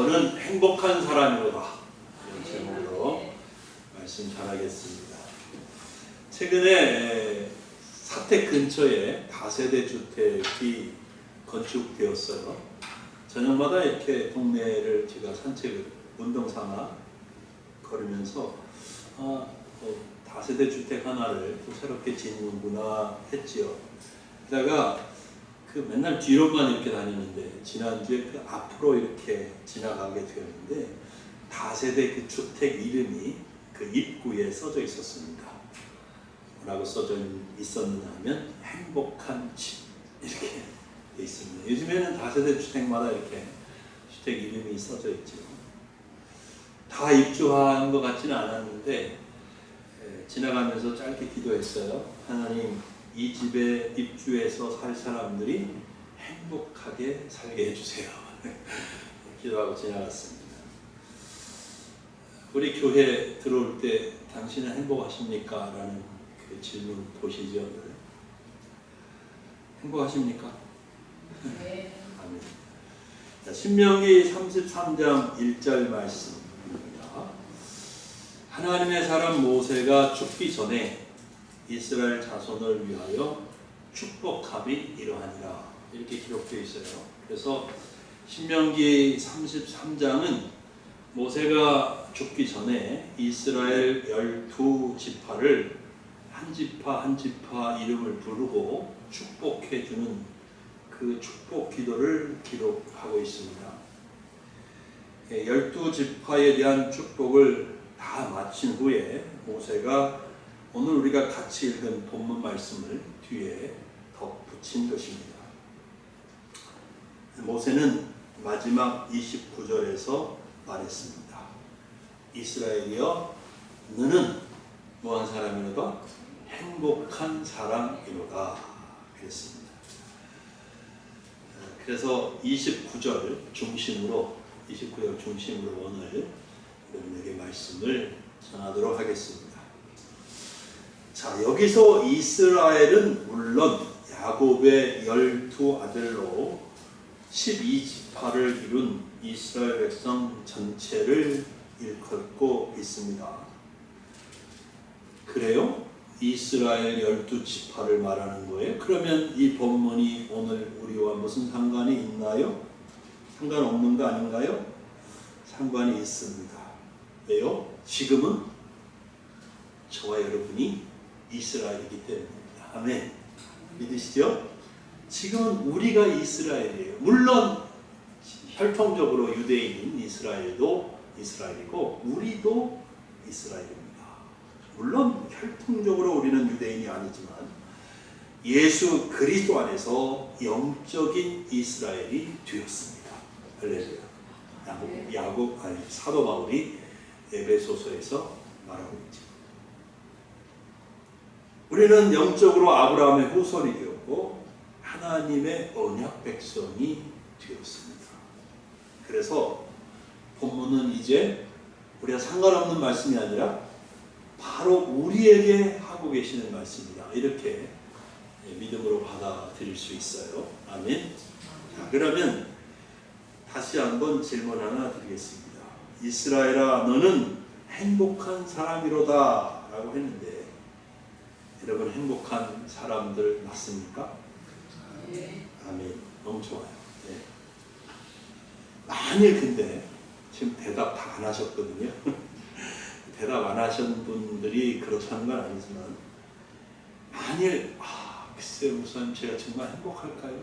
너는 행복한 사람이로다. 이런 제목으로 말씀 전하겠습니다. 최근에 사택 근처에 다세대 주택이 건축되었어요. 저녁마다 이렇게 동네를 제가 산책을 운동 삼아 걸으면서 다세대 주택 하나를 또 새롭게 짓는구나 했지요. 그러다가 맨날 뒤로만 이렇게 다니는데 지난주에 그 앞으로 이렇게 지나가게 되었는데 다세대 그 주택 이름이 그 입구에 써져 있었습니다. 뭐라고 써져 있었느냐 하면 행복한 집 이렇게 돼 있습니다. 요즘에는 다세대 주택마다 이렇게 주택 이름이 써져 있죠. 다 입주한 것 같지는 않았는데 지나가면서 짧게 기도했어요. 하나님, 이 집에 입주해서 살 사람들이 행복하게 살게 해주세요. 기도하고 지나갔습니다. 우리 교회 들어올 때 당신은 행복하십니까? 라는 그 질문 보시죠. 행복하십니까? 네. 아멘. 자, 신명기 33장 1절 말씀입니다. 하나님의 사람 모세가 죽기 전에 이스라엘 자손을 위하여 축복합이 이러하니라 이렇게 기록되어 있어요. 그래서 신명기 33장은 모세가 죽기 전에 이스라엘 12지파를 한 지파 한 지파 이름을 부르고 축복해 주는 그 축복 기도를 기록하고 있습니다. 12지파에 대한 축복을 다 마친 후에 모세가 오늘 우리가 같이 읽은 본문 말씀을 뒤에 덧붙인 것입니다. 모세는 마지막 29절에서 말했습니다. 이스라엘이여, 너는 뭐한 사람이로다? 행복한 사람이로다. 그랬습니다. 그래서 29절 중심으로 오늘 여러분에게 말씀을 전하도록 하겠습니다. 자, 여기서 이스라엘은 물론 야곱의 12아들로 12지파를 이룬 이스라엘 백성 전체를 일컫고 있습니다. 그래요? 이스라엘 12지파를 말하는 거예요? 그러면 이 본문이 오늘 우리와 무슨 상관이 있나요? 상관없는 거 아닌가요? 상관이 있습니다. 왜요? 지금은 저와 여러분이 이스라엘이기 때문입니다. 아멘. 믿으시죠? 지금은 우리가 이스라엘이에요. 물론 혈통적으로 유대인인 이스라엘도 이스라엘이고 우리도 이스라엘입니다. 물론 혈통적으로 우리는 유대인이 아니지만 예수 그리스도 안에서 영적인 이스라엘이 되었습니다. 할렐루야. 사도 바울이 에베소서에서 말하고 있죠. 우리는 영적으로 아브라함의 후손이 되었고 하나님의 언약 백성이 되었습니다. 그래서 본문은 이제 우리가 상관없는 말씀이 아니라 바로 우리에게 하고 계시는 말씀이다. 이렇게 믿음으로 받아들일 수 있어요. 아멘. 자, 그러면 다시 한번 질문 하나 드리겠습니다. 이스라엘아, 너는 행복한 사람이로다 라고 했는데 여러분 행복한 사람들 맞습니까? 네. 아멘. 너무 좋아요. 네. 만일 근데 지금 대답 다 안 하셨거든요. 대답 안 하신 분들이 그렇다는 건 아니지만 만일 글쎄요 목사님 제가 정말 행복할까요?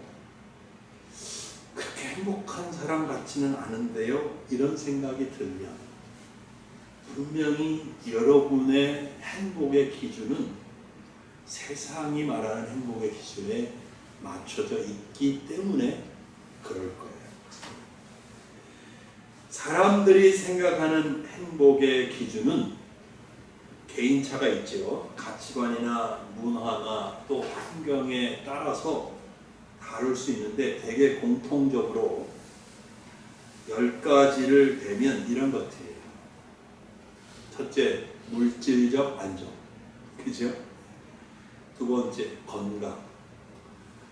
그렇게 행복한 사람 같지는 않은데요. 이런 생각이 들면 분명히 여러분의 행복의 기준은 세상이 말하는 행복의 기준에 맞춰져 있기 때문에 그럴 거예요. 사람들이 생각하는 행복의 기준은 개인차가 있죠. 가치관이나 문화나 또 환경에 따라서 다를 수 있는데 대개 공통적으로 10가지를 대면 이런 것들이에요. 첫째, 물질적 안정. 그죠? 두 번째, 건강.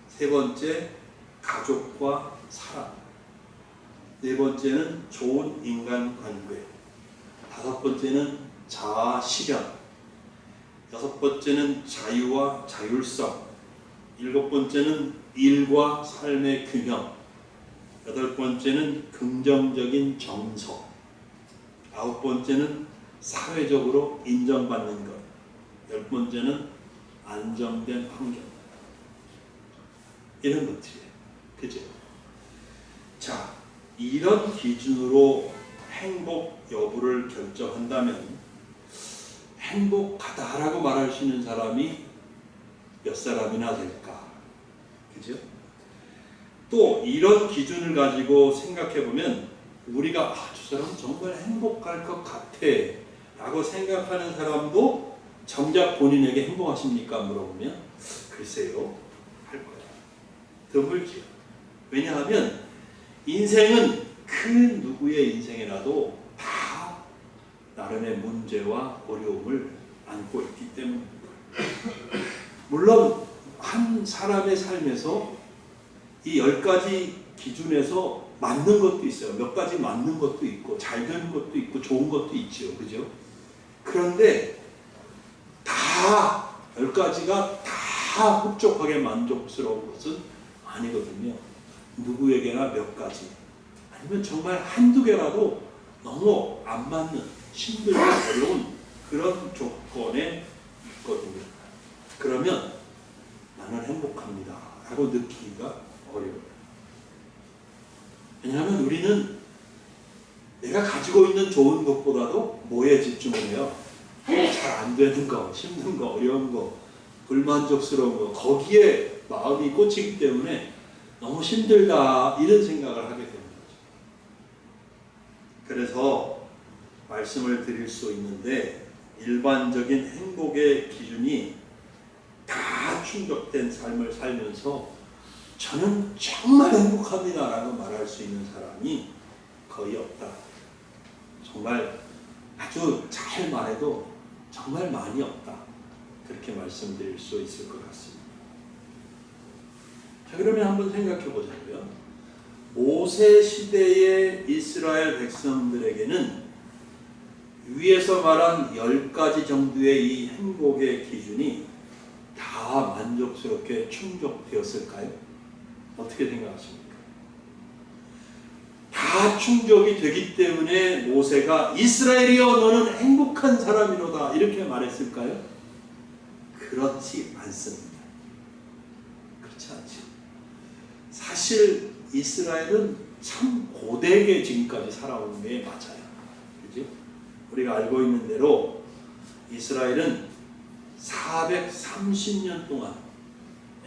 세 번째, 가족과 사랑. 네 번째는 좋은 인간관계, 다섯 번째는 자아 실현, 여섯 번째는 자유와 자율성, 일곱 번째는 일과 삶의 균형, 여덟 번째는 긍정적인 정서, 아홉 번째는 사회적으로 인정받는 것, 열 번째는 안정된 환경. 이런 것들이에요. 그죠? 자, 이런 기준으로 행복 여부를 결정한다면 행복하다라고 말할 수 있는 사람이 몇 사람이나 될까? 그죠? 또 이런 기준을 가지고 생각해보면 우리가 저 사람은 정말 행복할 것 같아 라고 생각하는 사람도 정작 본인에게 행복하십니까? 물어보면 글쎄요, 할 거야. 드물지요. 왜냐하면 인생은 그 누구의 인생이라도 다 나름의 문제와 어려움을 안고 있기 때문입니다. 물론 한 사람의 삶에서 이 10가지 기준에서 맞는 것도 있어요. 몇 가지 맞는 것도 있고 잘 되는 것도 있고 좋은 것도 있죠. 그죠? 그런데 다 10가지가 다 흡족하게 만족스러운 것은 아니거든요. 누구에게나 몇 가지 아니면 정말 한두 개라도 너무 안 맞는 힘들고 어려운 그런 조건에 있거든요. 그러면 나는 행복합니다 라고 느끼기가 어려워요. 왜냐하면 우리는 내가 가지고 있는 좋은 것보다도 뭐에 집중을 해요? 잘 안 되는 거, 힘든 거, 어려운 거, 불만족스러운 거, 거기에 마음이 꽂히기 때문에 너무 힘들다 이런 생각을 하게 되는 거죠. 그래서 말씀을 드릴 수 있는데 일반적인 행복의 기준이 다 충족된 삶을 살면서 저는 정말 행복합니다 라고 말할 수 있는 사람이 거의 없다. 정말 아주 잘 말해도 정말 많이 없다. 그렇게 말씀드릴 수 있을 것 같습니다. 자, 그러면 한번 생각해 보자고요. 모세 시대의 이스라엘 백성들에게는 위에서 말한 10가지 정도의 이 행복의 기준이 다 만족스럽게 충족되었을까요? 어떻게 생각하십니까? 다 충족이 되기 때문에 모세가 이스라엘이여 너는 행복한 사람이로다 이렇게 말했을까요? 그렇지 않습니다. 그렇지 않죠. 사실 이스라엘은 참 고되게 지금까지 살아온 게 맞아요. 그죠? 우리가 알고 있는 대로 이스라엘은 430년 동안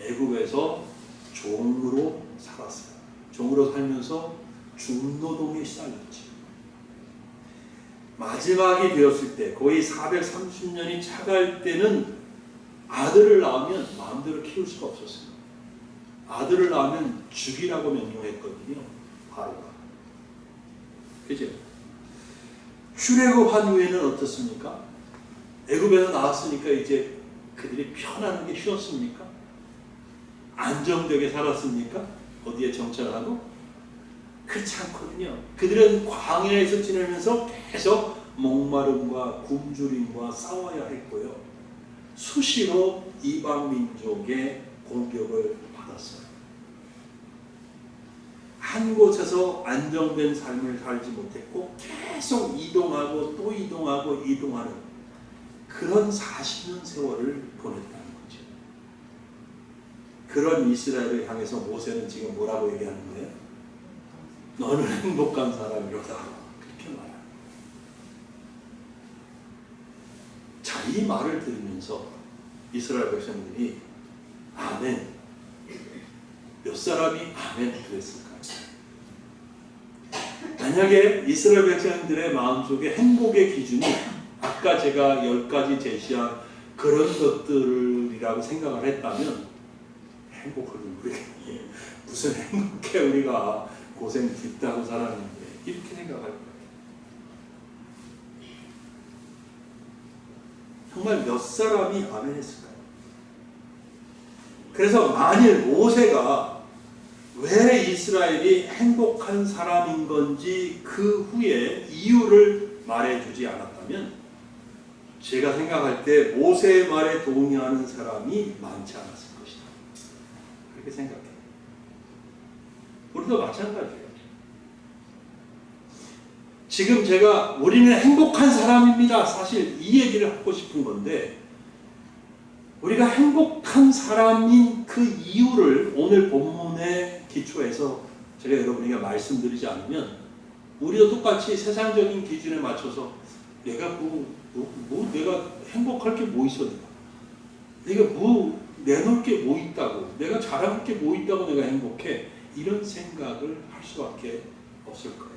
애굽에서 종으로 살았어요. 종으로 살면서 중노동에 시달렸지. 마지막이 되었을 때 거의 430년이 차갈 때는 아들을 낳으면 마음대로 키울 수가 없었어요. 아들을 낳으면 죽이라고 명령했거든요. 바로가. 그죠? 출애굽한 후에는 어떻습니까? 애굽에서 나왔으니까 이제 그들이 편안한 게 쉬웠습니까? 안정되게 살았습니까? 어디에 정착하고? 그렇지 않거든요. 그들은 광야에서 지내면서 계속 목마름과 굶주림과 싸워야 했고요. 수시로 이방 민족의 공격을 받았어요. 한 곳에서 안정된 삶을 살지 못했고 계속 이동하고 또 이동하고 이동하는 그런 40년 세월을 보냈다는 거죠. 그런 이스라엘을 향해서 모세는 지금 뭐라고 얘기하는 거예요? 너는 행복한 사람이로다. 그렇게 말합니다. 자, 이 말을 들으면서 이스라엘 백성들이 아멘. 몇 사람이 아멘 그랬을까요? 만약에 이스라엘 백성들의 마음속에 행복의 기준이 아까 제가 10가지 제시한 그런 것들이라고 생각을 했다면 행복을 우리가 무슨 행복해 우리가 고생 깊다고 살았는데 이렇게 생각할 거예요. 정말 몇 사람이 아멘 했을까요? 그래서 만일 모세가 왜 이스라엘이 행복한 사람인 건지 그 후에 이유를 말해주지 않았다면 제가 생각할 때 모세의 말에 동의하는 사람이 많지 않았을 것이다. 그렇게 생각해요. 우리도 마찬가지예요. 지금 제가 우리는 행복한 사람입니다. 사실 이 얘기를 하고 싶은 건데 우리가 행복한 사람인 그 이유를 오늘 본문에 기초해서 제가 여러분에게 말씀드리지 않으면 우리도 똑같이 세상적인 기준에 맞춰서 내가 내가 행복할 게 뭐 있어 내가 뭐 내놓을 게 뭐 있다고 내가 잘할 게 뭐 있다고 내가 행복해 이런 생각을 할 수밖에 없을 거예요.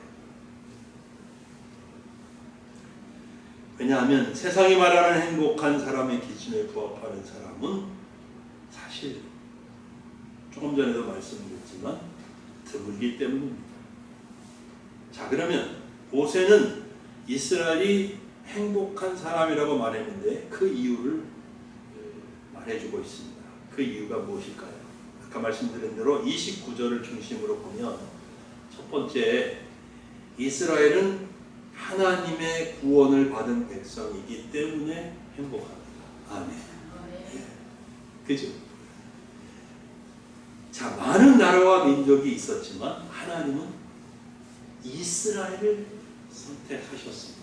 왜냐하면 세상이 말하는 행복한 사람의 기준에 부합하는 사람은 사실 조금 전에도 말씀드렸지만 드물기 때문입니다. 자, 그러면 모세는 이스라엘이 행복한 사람이라고 말했는데 그 이유를 말해주고 있습니다. 그 이유가 무엇일까요? 아까 말씀드린 대로 29절을 중심으로 보면 첫 번째, 이스라엘은 하나님의 구원을 받은 백성이기 때문에 행복합니다. 아멘. 네. 그죠? 자, 많은 나라와 민족이 있었지만 하나님은 이스라엘을 선택하셨습니다.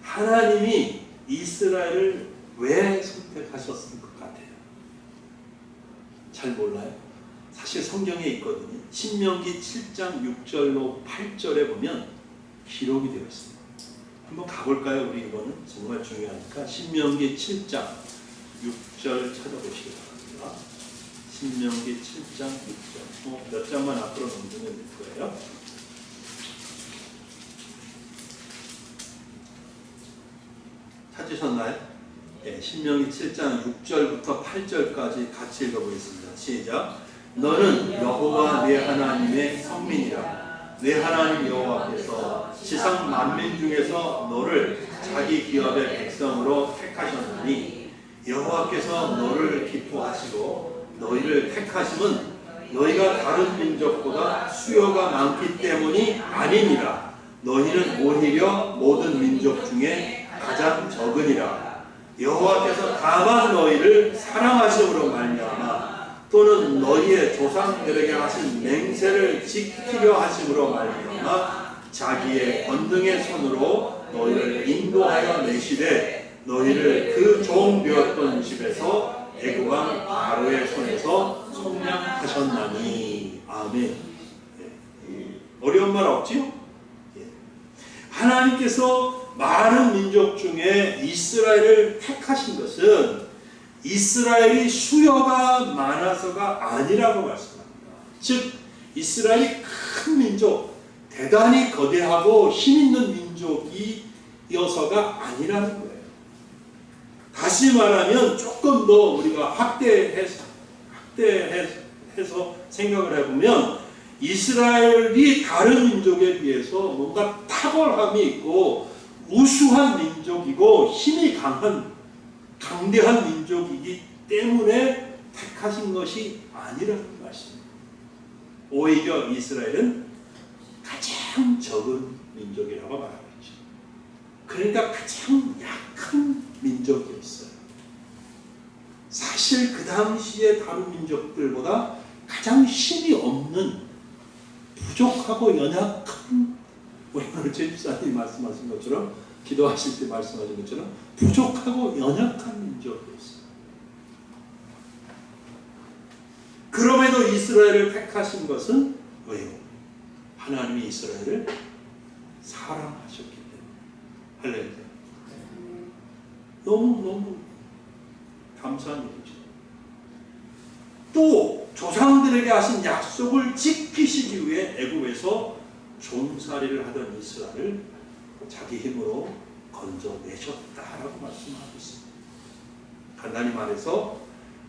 하나님이 이스라엘을 왜 선택하셨을 것 같아요? 잘 몰라요? 사실 성경에 있거든요. 신명기 7장 6절로 8절에 보면 기록이 되어 있습니다. 한번 가볼까요? 우리 이거는 정말 중요하니까 신명기 7장 6절 찾아보시기 바랍니다. 신명기 7장 6절 몇 장만 앞으로 넘기면 될 거예요. 찾으셨나요? 네, 신명기 7장 6절부터 8절까지 같이 읽어보겠습니다. 시작. 너는 여호와 네 하나님의 성민이라. 네 하나님 여호와께서 지상 만민 중에서 너를 자기 기업의 백성으로 택하셨느니 여호와께서 너를 기뻐하시고 너희를 택하심은 너희가 다른 민족보다 수요가 많기 때문이 아니니라. 너희는 오히려 모든 민족 중에 가장 적으니라. 여호와께서 다만 너희를 사랑하심으로 말미암아 또는 너희의 조상들에게 하신 맹세를 지키려 하심으로 말미암아 자기의 권능의 손으로 너희를 인도하여 내시되 너희를 그 종 되었던 집에서 애굽 왕 바로의 손에서 속량하셨나니. 아멘. 어려운 말 없지요? 하나님께서 많은 민족 중에 이스라엘을 택하신 것은 이스라엘이 수요가 많아서가 아니라고 말씀합니다. 즉 이스라엘이 큰 민족, 대단히 거대하고 힘있는 민족이어서가 아니라는 거예요. 다시 말하면 조금 더 우리가 확대해서 생각을 해보면 이스라엘이 다른 민족에 비해서 뭔가 탁월함이 있고 우수한 민족이고 힘이 강대한 민족이기 때문에 택하신 것이 아니라는 말씀입니다. 오히려 이스라엘은 가장 적은 민족이라고 말하고 있죠. 그러니까 가장 약한 민족이었어요. 사실 그 당시에 다른 민족들보다 가장 힘이 없는 부족하고 연약한, 우리 오늘 제집사님이 말씀하신 것처럼 기도하실 때 말씀하신 것처럼 부족하고 연약한 민족이었어요. 그럼에도 이스라엘을 택하신 것은 왜요? 하나님이 이스라엘을 사랑하셨기 때문에. 할렐루야. 너무 감사한 일이죠. 또 조상들에게 하신 약속을 지키시기 위해 애굽에서 종살이를 하던 이스라엘을 자기 힘으로 건져내셨다라고 말씀하고 있습니다. 간단히 말해서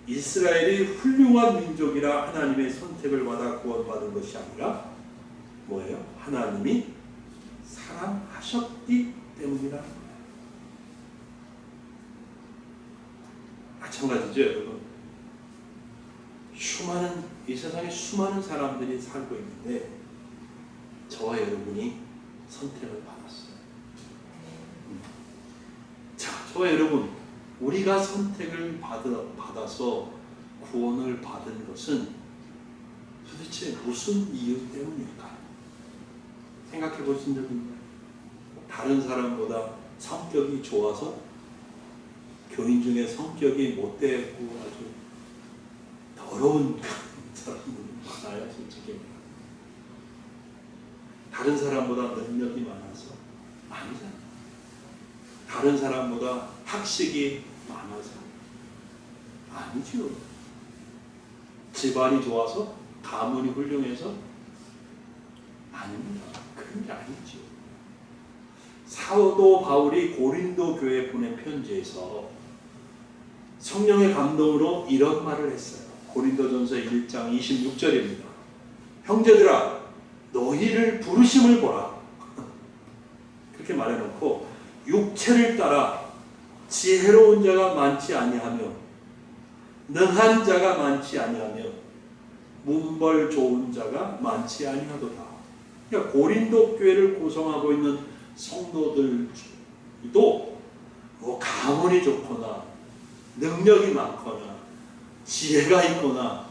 이스라엘이 훌륭한 민족이라 하나님의 선택을 받아 구원받은 것이 아니라 뭐예요? 하나님이 사랑하셨기 때문이라는 거예요. 마찬가지죠, 여러분. 이 세상에 수많은 사람들이 살고 있는데 저와 여러분이 선택을 받았어요. 자, 저와 여러분, 우리가 선택을 받아서 구원을 받은 것은 도대체 무슨 이유 때문일까? 생각해 보신 적 있나요? 다른 사람보다 성격이 좋아서? 교인 중에 성격이 못되고 아주 더러운 사람들 많아요, 솔직히. 다른 사람보다 능력이 많아서? 아니잖아요. 다른 사람보다 학식이 많아서? 아니죠. 집안이 좋아서? 가문이 훌륭해서? 아닙니다. 그런 게 아니죠. 사도 바울이 고린도 교회에 보낸 편지에서 성령의 감동으로 이런 말을 했어요. 고린도전서 1장 26절입니다. 형제들아, 너희를 부르심을 보라. 그렇게 말해놓고 육체를 따라 지혜로운 자가 많지 아니하며 능한 자가 많지 아니하며 문벌 좋은 자가 많지 아니하도다. 그러니까 고린도 교회를 구성하고 있는 성도들도 뭐 가문이 좋거나 능력이 많거나 지혜가 있거나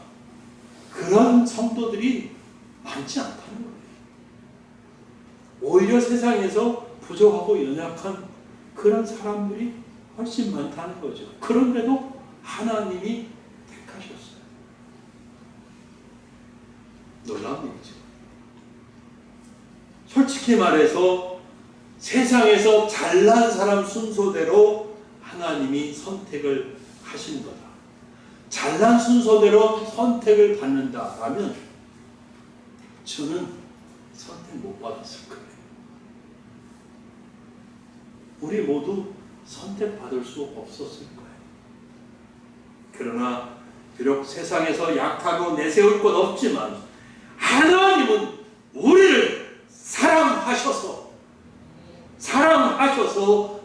그런 성도들이 많지 않다는 거예요. 오히려 세상에서 부족하고 연약한 그런 사람들이 훨씬 많다는 거죠. 그런데도 하나님이 택하셨어요. 놀라운 일이죠. 솔직히 말해서 세상에서 잘난 사람 순서대로 하나님이 선택을 하신 거다. 잘난 순서대로 선택을 받는다라면 저는 선택 못 받았을 거예요. 우리 모두 선택받을 수 없었을 거예요. 그러나 비록 세상에서 약하고 내세울 것 없지만 하나님은 우리를 사랑하셔서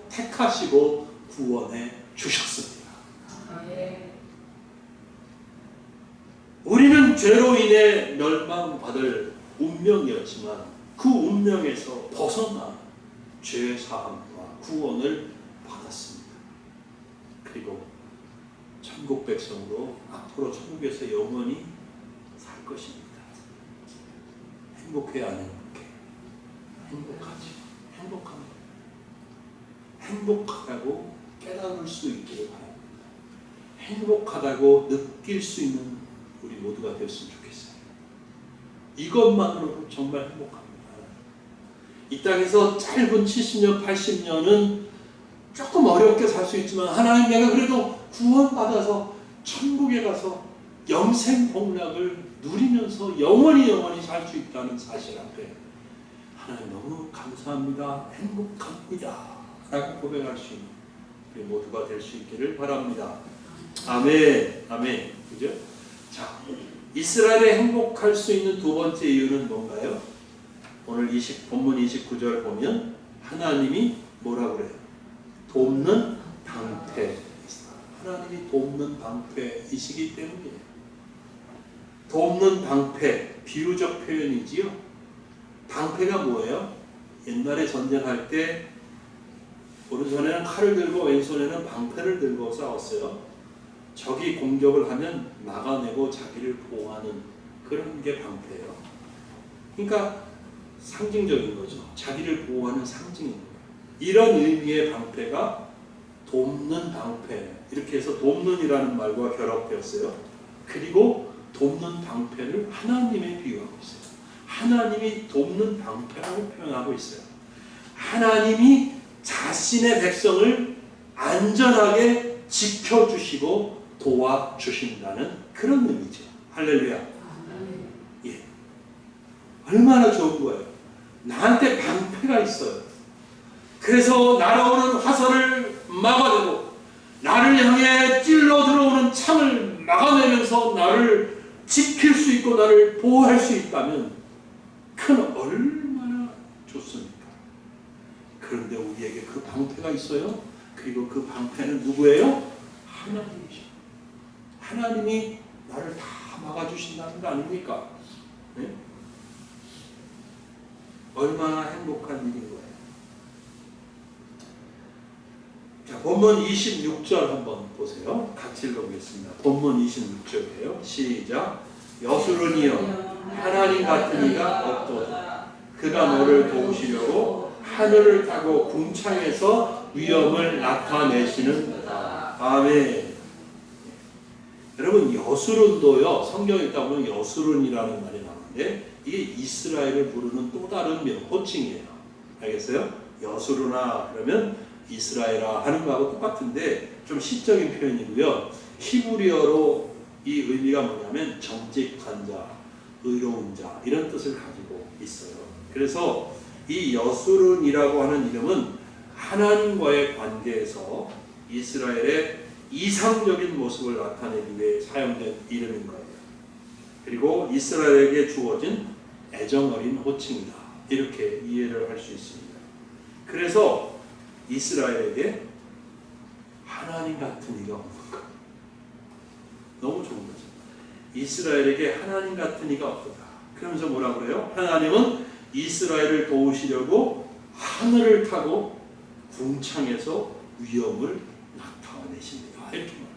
택하시고 구원해 주셨습니다. 우리는 죄로 인해 멸망받을 운명이었지만 그 운명에서 벗어나 죄 사함과 구원을 받았습니다. 그리고 천국 백성으로 앞으로 천국에서 영원히 살 것입니다. 행복해야 안 행복해? 행복하지. 행복합니다. 행복하다고 깨달을 수 있기를 바랍니다. 행복하다고 느낄 수 있는 우리 모두가 되었으면 좋겠어요. 이것만으로도 정말 행복합니다. 이 땅에서 짧은 70년, 80년은 조금 어렵게 살 수 있지만 하나님, 내가 그래도 구원받아서 천국에 가서 영생 복락을 누리면서 영원히 살 수 있다는 사실 앞에 하나님 너무 감사합니다, 행복합니다 라고 고백할 수 있는 우리 모두가 될 수 있기를 바랍니다. 아멘. 아멘. 그죠? 자, 이스라엘에 행복할 수 있는 두 번째 이유는 뭔가요? 오늘 본문 29절 보면 하나님이 뭐라고 그래요? 돕는 방패. 하나님이 돕는 방패이시기 때문이에요. 돕는 방패, 비유적 표현이지요. 방패가 뭐예요? 옛날에 전쟁할 때 오른손에는 칼을 들고 왼손에는 방패를 들고 싸웠어요. 적이 공격을 하면 막아내고 자기를 보호하는 그런 게 방패예요. 그러니까 상징적인 거죠. 자기를 보호하는 상징인 거예요. 이런 의미의 방패가 돕는 방패, 이렇게 해서 돕는이라는 말과 결합되었어요. 그리고 돕는 방패를 하나님에 비유하고 있어요. 하나님이 돕는 방패라고 표현하고 있어요. 하나님이 자신의 백성을 안전하게 지켜주시고 도와주신다는 그런 의미죠. 할렐루야. 예. 얼마나 좋은 거예요. 나한테 방패가 있어요. 그래서 날아오는 화살을 막아내고 나를 향해 찔러 들어오는 창을 막아내면서 나를 지킬 수 있고 나를 보호할 수 있다면 그건 얼마나 좋습니까? 그런데 우리에게 그 방패가 있어요. 그리고 그 방패는 누구예요? 하나님이죠. 하나님이 나를 다 막아주신다는 거 아닙니까? 네? 얼마나 행복한 일인 거예요. 자, 본문 26절 한번 보세요. 같이 읽어보겠습니다. 본문 26절이에요. 시작. 여수론이여 하나님 같은 이가 없도다. 그가 너를 도우시려고 하늘을 타고 궁창에서 위엄을 나타내시는도다. 아멘. 여러분, 여수론도요, 성경에 있다 보면 여수론이라는 말이 나오는데 이게 이스라엘을 부르는 또 다른 호칭이에요. 알겠어요? 여수르나 그러면 이스라엘아 하는 거하고 똑같은데 좀 시적인 표현이고요. 히브리어로 이 의미가 뭐냐면 정직한 자, 의로운 자 이런 뜻을 가지고 있어요. 그래서 이 여수른이라고 하는 이름은 하나님과의 관계에서 이스라엘의 이상적인 모습을 나타내기 위해 사용된 이름인 거예요. 그리고 이스라엘에게 주어진 애정어린 호칭이다. 이렇게 이해를 할 수 있습니다. 그래서 이스라엘에게 하나님 같은 이가 없는 것. 너무 좋은 거죠. 이스라엘에게 하나님 같은 이가 없다. 그러면서 뭐라 그래요? 하나님은 이스라엘을 도우시려고 하늘을 타고 궁창에서 위엄을 나타내십니다. 이렇게 말합니다.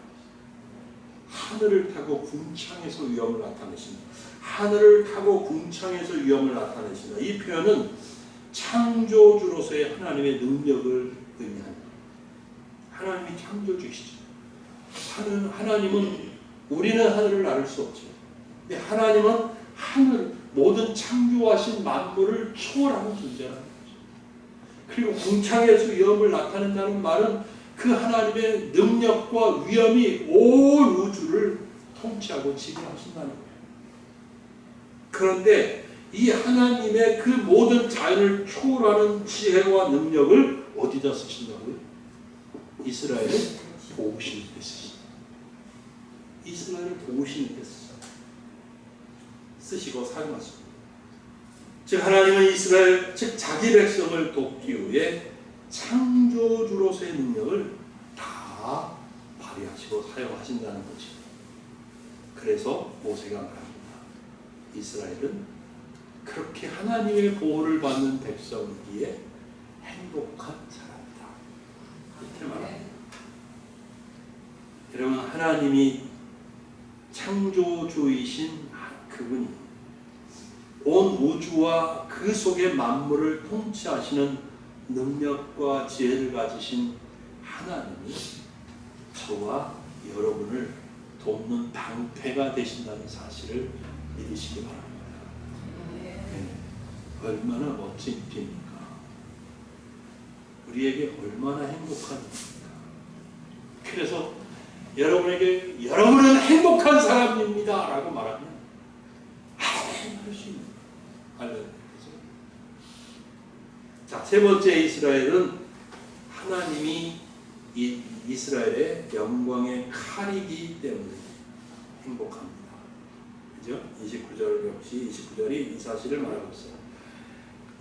하늘을 타고 궁창에서 위엄을 나타내십니다. 하늘을 타고 궁창에서 위엄을 나타내신다. 이 표현은 창조주로서의 하나님의 능력을 의미합니다. 하나님이 창조주시죠. 하나님은 우리는 하늘을 나를 수 없죠. 근데 하나님은 하늘 모든 창조하신 만물을 초월하는 존재라는 거죠. 그리고 궁창에서 위엄을 나타낸다는 말은 그 하나님의 능력과 위엄이 온 우주를 통치하고 지배하신다는 거예요. 그런데 이 하나님의 그 모든 자연을 초월하는 지혜와 능력을 어디다 쓰신다고요? 이스라엘을 도우시는 데 쓰십니다. 이스라엘을 도우시는 데 쓰시고 사용하십니다. 즉 하나님은 이스라엘, 즉 자기 백성을 돕기 위해 창조주로서의 능력을 다 발휘하시고 사용하신다는 거죠. 그래서 모세가 말합니다. 이스라엘은 그렇게 하나님의 보호를 받는 백성이기에 행복한 사람이다. 이렇게 말합니다. 여러분, 하나님이 창조주이신 그분이 온 우주와 그 속의 만물을 통치하시는 능력과 지혜를 가지신 하나님이 저와 여러분을 돕는 방패가 되신다는 사실을 믿으시기 바랍니다. 네. 얼마나 멋진 일입니까? 우리에게 얼마나 행복한 일입니까? 그래서 여러분에게 여러분은 행복한 사람입니다 라고 말하면 할 수 있는 거예요. 자, 세 번째 이스라엘은 하나님이 이 이스라엘의 영광의 칼이기 때문에 행복합니다. 그죠? 29절 역시 29절이 이 사실을 말하고 있어요.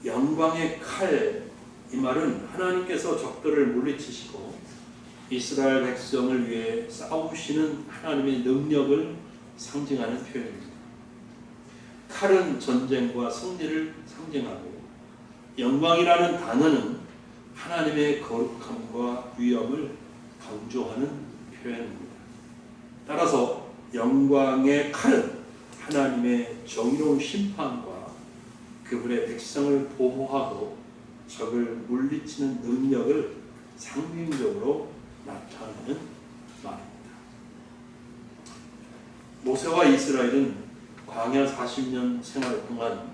영광의 칼, 이 말은 하나님께서 적들을 물리치시고 이스라엘 백성을 위해 싸우시는 하나님의 능력을 상징하는 표현입니다. 칼은 전쟁과 승리를 상징하고 영광이라는 단어는 하나님의 거룩함과 위엄을 강조하는 표현입니다. 따라서 영광의 칼은 하나님의 정의로운 심판과 그분의 백성을 보호하고 적을 물리치는 능력을 상징적으로 나타내는 말입니다. 모세와 이스라엘은 광야 40년 생활 동안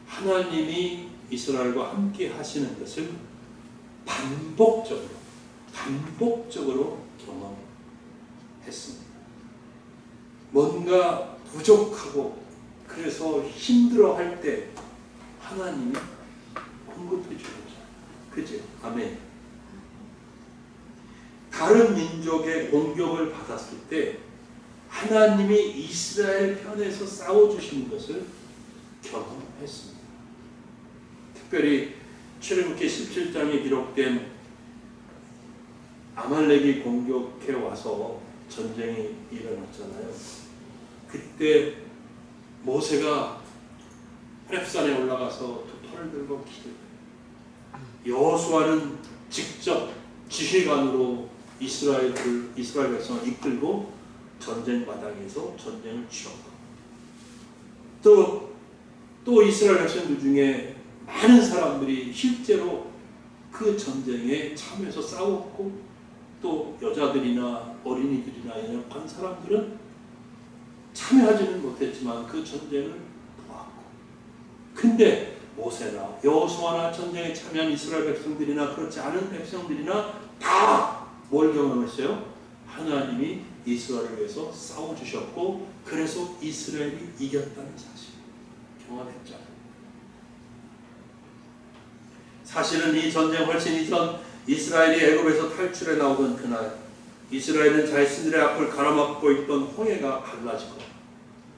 하나님이 이스라엘과 함께 하시는 것을 반복적으로 경험했습니다. 뭔가 부족하고 그래서 힘들어할 때 하나님이 공급해 주셨죠. 그죠? 아멘. 다른 민족의 공격을 받았을 때 하나님이 이스라엘 편에서 싸워주시는 것을 경험했습니다. 특별히 출애굽기 17장에 기록된 아말렉이 공격해 와서 전쟁이 일어났잖아요. 그때 모세가 호렙산에 올라가서 두 팔을 들고 기도해요. 여호수아는 직접 지휘관으로 이스라엘 백성을 이끌고 전쟁 마당에서 전쟁을 치렀고, 또 이스라엘 백성들 중에 많은 사람들이 실제로 그 전쟁에 참여해서 싸웠고, 또 여자들이나 어린이들이나 연약한 사람들은 참여하지는 못했지만 그 전쟁을 보았고, 근데 모세나 여호수아나 전쟁에 참여한 이스라엘 백성들이나 그렇지 않은 백성들이나 다 뭘 경험했어요? 하나님이 이스라엘을 위해서 싸워주셨고, 그래서 이스라엘이 이겼다는 사실 경험했잖아요. 사실은 이 전쟁 훨씬 이전 이스라엘이 애굽에서 탈출해 나오던 그날, 이스라엘은 자신들의 앞을 가로막고 있던 홍해가 갈라지고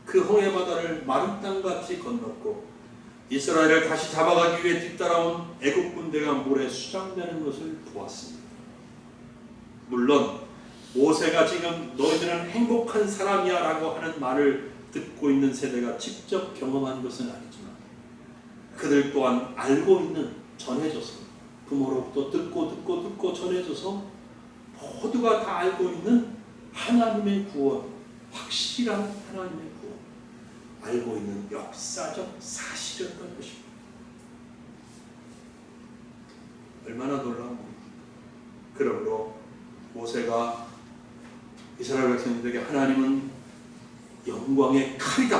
그 홍해 바다를 마른 땅같이 건넜고, 이스라엘을 다시 잡아가기 위해 뒤따라온 애굽 군대가 물에 수장되는 것을 보았습니다. 물론 모세가 지금 너희들은 행복한 사람이야 라고 하는 말을 듣고 있는 세대가 직접 경험한 것은 아니지만, 그들 또한 알고 있는, 전해져서, 부모로부터 듣고 전해져서 모두가 다 알고 있는 하나님의 구원, 확실한 하나님의 구원, 알고 있는 역사적 사실이었던 것입니다. 얼마나 놀라운 겁니까? 그러므로 모세가 이스라엘 백성들에게 하나님은 영광의 칼이다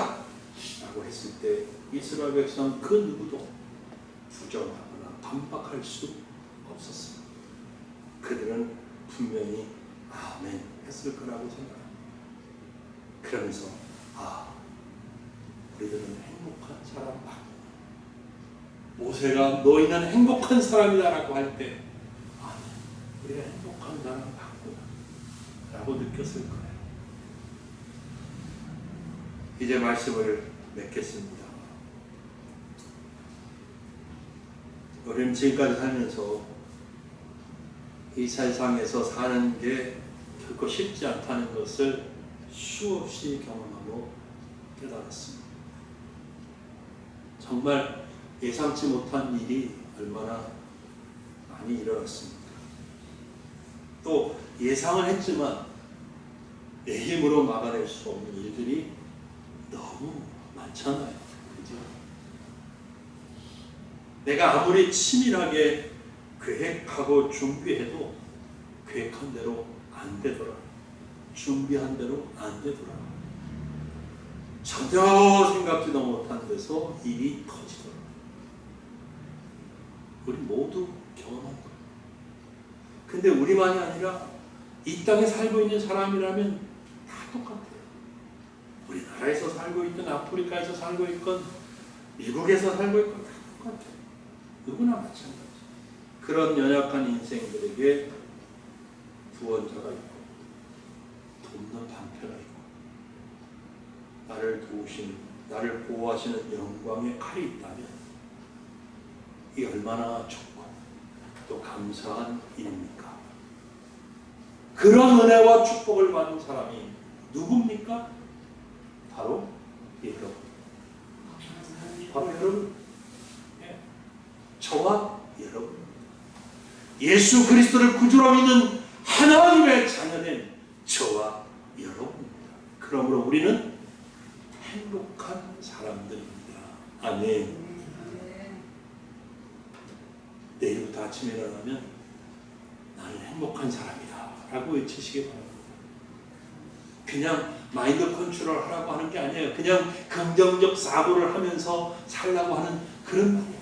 라고 했을 때, 이스라엘 백성 그 누구도 부정하거나 반박할 수 없었습니다. 그들은 분명히 아멘 했을 거라고 생각합니다. 그러면서 우리들은 행복한 사람 맞구나, 모세가 너희는 행복한 사람이다 라고 할 때 우리가 행복한 사람 맞구나 라고 느꼈을 거예요. 이제 말씀을 맺겠습니다. 우리는 지금까지 살면서 이 세상에서 사는 게 결코 쉽지 않다는 것을 수없이 경험하고 깨달았습니다. 정말 예상치 못한 일이 얼마나 많이 일어났습니다. 또 예상을 했지만 내 힘으로 막아낼 수 없는 일들이 너무 많잖아요. 그죠? 내가 아무리 치밀하게 계획하고 준비해도 계획한 대로 안 되더라. 준비한 대로 안 되더라. 전혀 생각지도 못한 데서 일이 터지더라. 우리 모두 경험한 거예요. 근데 우리만이 아니라 이 땅에 살고 있는 사람이라면 다 똑같아요. 우리나라에서 살고 있건 아프리카에서 살고 있건 미국에서 살고 있건 다 똑같아요. 누구나 마찬가지. 그런 연약한 인생들에게 구원자가 있고 돕는 방패가 있고 나를 도우시는, 나를 보호하시는 영광의 칼이 있다면 이 얼마나 좋고 또 감사한 일입니까? 그런 은혜와 축복을 받는 사람이 누굽니까? 바로 여러분. 바로 여러분. 저와 여러분. 예수 그리스도를 구주로 믿는 하나님의 자녀된 저와 여러분입니다. 그러므로 우리는 행복한 사람들입니다. 아멘. 내일부터 아침에 일어나면 나는 행복한 사람이다 라고 외치시기 바랍니다. 그냥 마인드 컨트롤 하라고 하는 게 아니에요. 그냥 긍정적 사고를 하면서 살라고 하는 그런 말이에요.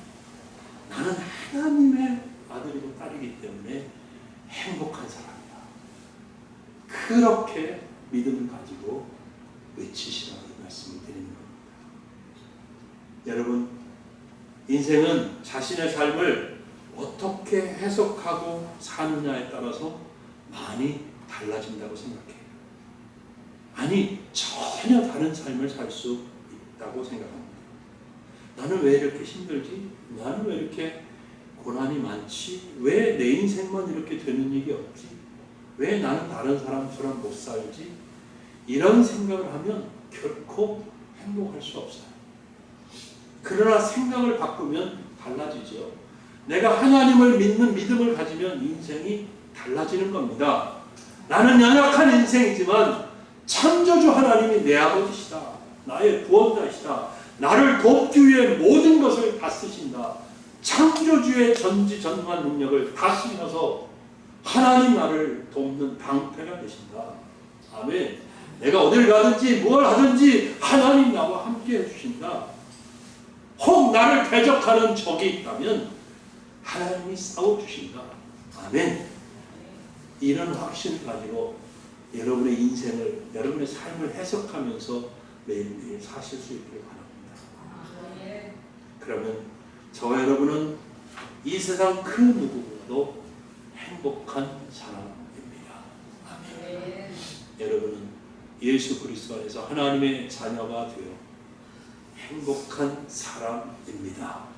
나는 하나님의 아들이고 딸이기 때문에 행복한 사람이다. 그렇게 믿음을 가지고 외치시라고 말씀을 드리는 겁니다. 여러분, 인생은 자신의 삶을 어떻게 해석하고 사느냐에 따라서 많이 달라진다고 생각해요. 아니, 전혀 다른 삶을 살 수 있다고 생각합니다. 나는 왜 이렇게 힘들지? 나는 왜 이렇게 고난이 많지? 왜 내 인생만 이렇게 되는 일이 없지? 왜 나는 다른 사람처럼 못 살지? 이런 생각을 하면 결코 행복할 수 없어요. 그러나 생각을 바꾸면 달라지죠. 내가 하나님을 믿는 믿음을 가지면 인생이 달라지는 겁니다. 나는 연약한 인생이지만 창조주 하나님이 내 아버지시다. 나의 구원자시다. 나를 돕기 위해 모든 것을 다 쓰신다. 창조주의 전지전능한 능력을 다 쓰셔서 하나님 나를 돕는 방패가 되신다. 아멘. 내가 어딜 가든지 뭘 하든지 하나님 나와 함께 해주신다. 혹 나를 대적하는 적이 있다면 하나님이 싸워주신다. 아멘. 이런 확신을 가지고 여러분의 인생을, 여러분의 삶을 해석하면서 매일매일 사실 수 있길 바랍니다. 그러면 저와 여러분은 이 세상 그 누구보다도 행복한 사람입니다. 아멘. 여러분은 예수 그리스도 안에서 하나님의 자녀가 되어 행복한 사람입니다.